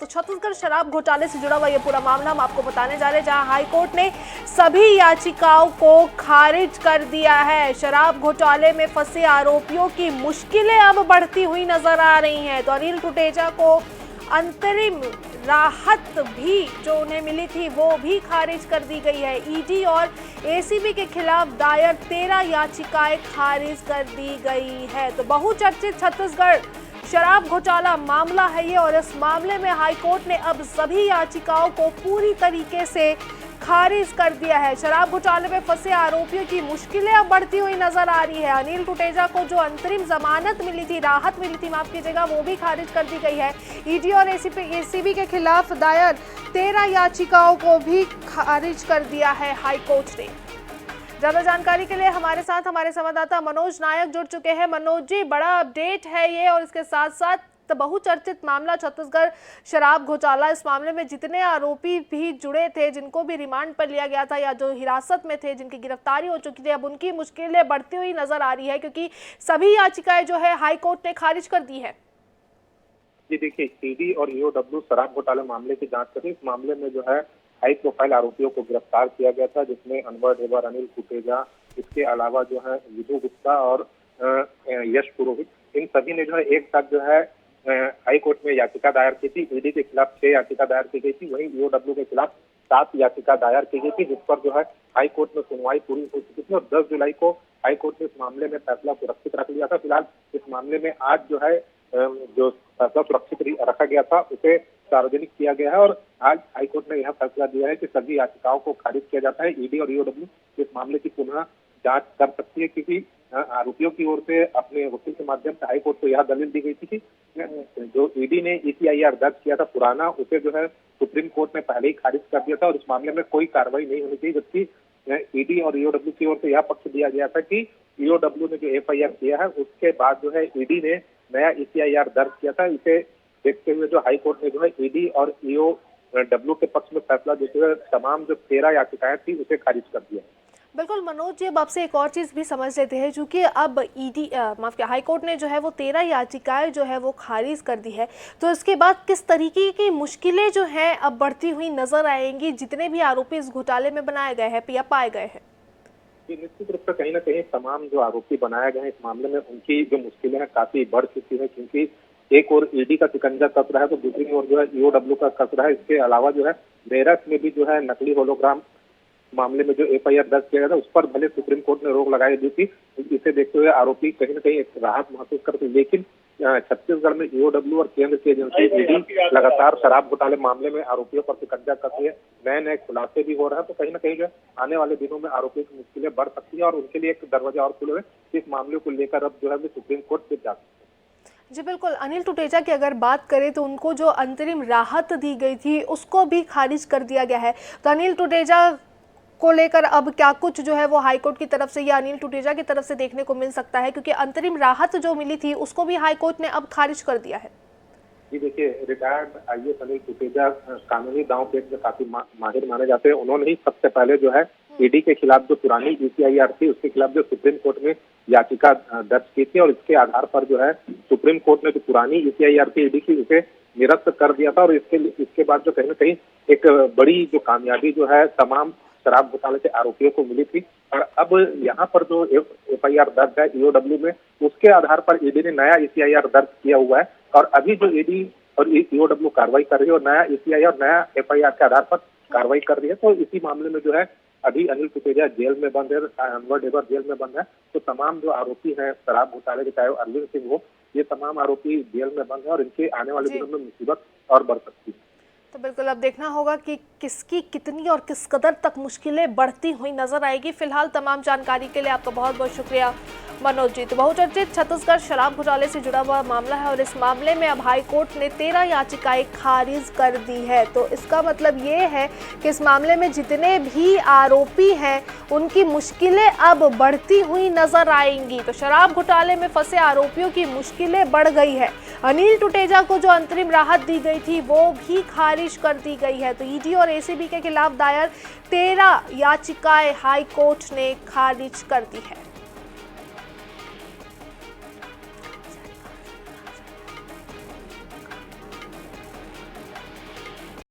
तो छत्तीसगढ़ शराब घोटाले से जुड़ा हुआ ये पूरा मामला हम आपको बताने जा रहे हैं, जहां हाईकोर्ट ने सभी याचिकाओं को खारिज कर दिया है। शराब घोटाले में फंसे आरोपियों की मुश्किलें अब बढ़ती हुई नजर आ रही हैं। तो अनिल टुटेजा को अंतरिम राहत भी जो उन्हें मिली थी वो भी खारिज कर दी गई है। ईडी और एसीबी के खिलाफ दायर 13 याचिकाएं खारिज कर दी गई है। तो बहुचर्चित छत्तीसगढ़ शराब घोटाला मामला है ये, और इस मामले में हाईकोर्ट ने अब सभी याचिकाओं को पूरी तरीके से खारिज कर दिया है। शराब घोटाले में फंसे आरोपियों की मुश्किलें अब बढ़ती हुई नजर आ रही है। अनिल टुटेजा को जो अंतरिम जमानत मिली थी, राहत मिली थी माफ कीजिएगा, वो भी खारिज कर दी गई है। ईडी और एसीबी के खिलाफ दायर 13 याचिकाओं को भी खारिज कर दिया है हाईकोर्ट ने। ज्यादा जानकारी के लिए हमारे साथ हमारे संवाददाता मनोज नायक जुड़ चुके हैं। मनोज जी, बड़ा अपडेट है ये, और इसके साथ साथ बहुचर्चित मामला छत्तीसगढ़ शराब घोटाला, इस मामले में जितने आरोपी भी जुड़े थे, जिनको भी रिमांड पर लिया गया था या जो हिरासत में थे, जिनकी गिरफ्तारी हो चुकी थी, अब उनकी मुश्किलें बढ़ती हुई नजर आ रही है, क्योंकि सभी याचिकाएं जो है हाईकोर्ट ने खारिज कर दी है। जी देखिए, ईडी और ईओडब्ल्यू शराब घोटाला मामले की जांच कर रही। इस मामले में जो है हाई प्रोफाइल आरोपियों को गिरफ्तार किया गया था, जिसमें अनवर ढेबर, अनिल टुटेजा, इसके अलावा जो है विधु गुप्ता और यश पुरोहित, इन सभी ने जो है एक साथ जो है हाई कोर्ट में याचिका दायर की थी। ईडी के खिलाफ 6 याचिका दायर की गई थी, वहीं ईओडब्ल्यू के खिलाफ 7 याचिका दायर की गई थी, जिस पर जो है हाई कोर्ट में सुनवाई पूरी हो चुकी थी और 10 जुलाई को हाई कोर्ट ने इस मामले में फैसला सुरक्षित रख लिया था। फिलहाल इस मामले में आज जो है जो फैसला सुरक्षित रखा गया था उसे सार्वजनिक किया गया है, और आज हाईकोर्ट ने यह फैसला दिया है कि सभी याचिकाओं को खारिज किया जाता है। ईडी और ईओडब्ल्यू इस मामले की पुनः जांच कर सकती है, क्योंकि आरोपियों की ओर से अपने वकील के माध्यम से हाईकोर्ट को यह दलील दी गई थी कि जो ईडी ने ECIR दर्ज किया था पुराना, उसे जो है सुप्रीम कोर्ट ने पहले ही खारिज कर दिया था और इस मामले में कोई कार्रवाई नहीं होनी चाहिए। जबकि ईडी और ईओडब्ल्यू की ओर से यह पक्ष दिया गया था कि ईओडब्ल्यू ने जो FIR किया है उसके बाद जो है ईडी ने नया ECIR दर्ज किया था। इसे देखते हुए जो हाईकोर्ट ने जो है ईडी और ईओडब्ल्यू के पक्ष में फैसला देते हुए तमाम जो 13 याचिकाएं थी उसे खारिज कर दिया। बिल्कुल मनोज जी, अब आपसे एक और चीज़ भी समझ लेते हैं, चूंकि अब हाईकोर्ट ने जो है वो 13 याचिकाएं जो है वो खारिज कर दी है, तो इसके बाद किस तरीके की मुश्किलें जो हैं अब बढ़ती हुई नजर आएंगी जितने भी आरोपी इस घोटाले में बनाए गए हैं या पाए गए हैं? निश्चित रूप से कहीं ना कहीं तमाम जो आरोपी बनाए गए हैं इस मामले में उनकी जो मुश्किलें हैं काफी बढ़ चुकी है, क्योंकि एक और ईडी का शिकंजा कस रहा है तो दूसरी ओर जो है ईओडब्ल्यू का कस रहा है। इसके अलावा जो है मेरठ में भी जो है नकली होलोग्राम मामले में जो FIR दर्ज किया गया था उस पर भले सुप्रीम कोर्ट ने रोक लगाई दी थी, इसे देखते हुए आरोपी कहीं ना कहीं एक राहत महसूस करते, लेकिन छत्तीसगढ़ में ईओडब्ल्यू और केंद्र की एजेंसी ईडी लगातार शराब घोटाले मामले में आरोपियों पर शिकंजा कस रही है। नए नए खुलासे भी हो रहे हैं, तो कहीं ना कहीं जो आने वाले दिनों में आरोपियों की मुश्किलें बढ़ सकती है और उनके लिए एक दरवाजा और खुले हुए इस मामले को लेकर अब जो है सुप्रीम कोर्ट से जा सकते हैं। जी बिल्कुल, अनिल टुटेजा की अगर बात करें तो उनको जो अंतरिम राहत दी गई थी उसको भी खारिज कर दिया गया है। तो अनिल टुटेजा को लेकर अब क्या कुछ जो है वो हाईकोर्ट की तरफ से या अनिल टुटेजा की तरफ से देखने को मिल सकता है, क्योंकि अंतरिम राहत जो मिली थी उसको भी हाईकोर्ट ने अब खारिज कर दिया है? जी देखिए, रिटायर्ड IAS अनिल टुटेजा कानूनी दांव पेच में काफी माहिर माने जाते हैं। उन्होंने ही सबसे पहले जो है ईडी के खिलाफ जो पुरानी ECIR थी उसके खिलाफ जो सुप्रीम कोर्ट में याचिका दर्ज की थी, और इसके आधार पर जो है सुप्रीम कोर्ट ने जो पुरानी ECIR थी ईडी की उसे निरस्त कर दिया था, और इसके बाद जो कहीं ना कहीं एक बड़ी जो कामयाबी जो है तमाम शराब घोटाले के आरोपियों को मिली थी। और अब यहाँ पर जो FIR दर्ज है ईओडब्ल्यू में, उसके आधार पर ईडी ने नया ECIR दर्ज किया हुआ है, और अभी जो ईडी और ईओडब्ल्यू कार्रवाई कर रही है और नया ECIR नया FIR के आधार पर कार्रवाई कर रही है, तो इसी मामले में जो है अभी अनिल टुटेजा जेल में बंद है, अनवर ढेबर जेल में बंद है, तो तमाम जो आरोपी हैं शराब घोटाले के, चाहे अरविंद सिंह हो, ये तमाम आरोपी जेल में बंद है और इनके आने वाले दिनों में मुसीबत और बढ़ सकती है। तो बिल्कुल अब देखना होगा कि किसकी कितनी और किस कदर तक मुश्किलें बढ़ती हुई नजर आएगी। फिलहाल तमाम जानकारी के लिए आपका बहुत बहुत शुक्रिया मनोज जी। तो बहुचर्चित छत्तीसगढ़ शराब घोटाले से जुड़ा हुआ मामला है, और इस मामले में अब हाई कोर्ट ने 13 याचिकाएं खारिज कर दी है। तो इसका मतलब ये है कि इस मामले में जितने भी आरोपी हैं उनकी मुश्किलें अब बढ़ती हुई नजर आएंगी। तो शराब घोटाले में फंसे आरोपियों की मुश्किलें बढ़ गई है। अनिल टुटेजा को जो अंतरिम राहत दी गई थी वो भी खारिज कर दी गई है। तो ईडी और एसीबी के खिलाफ दायर 13 याचिकाएं हाई कोर्ट ने खारिज कर दी है।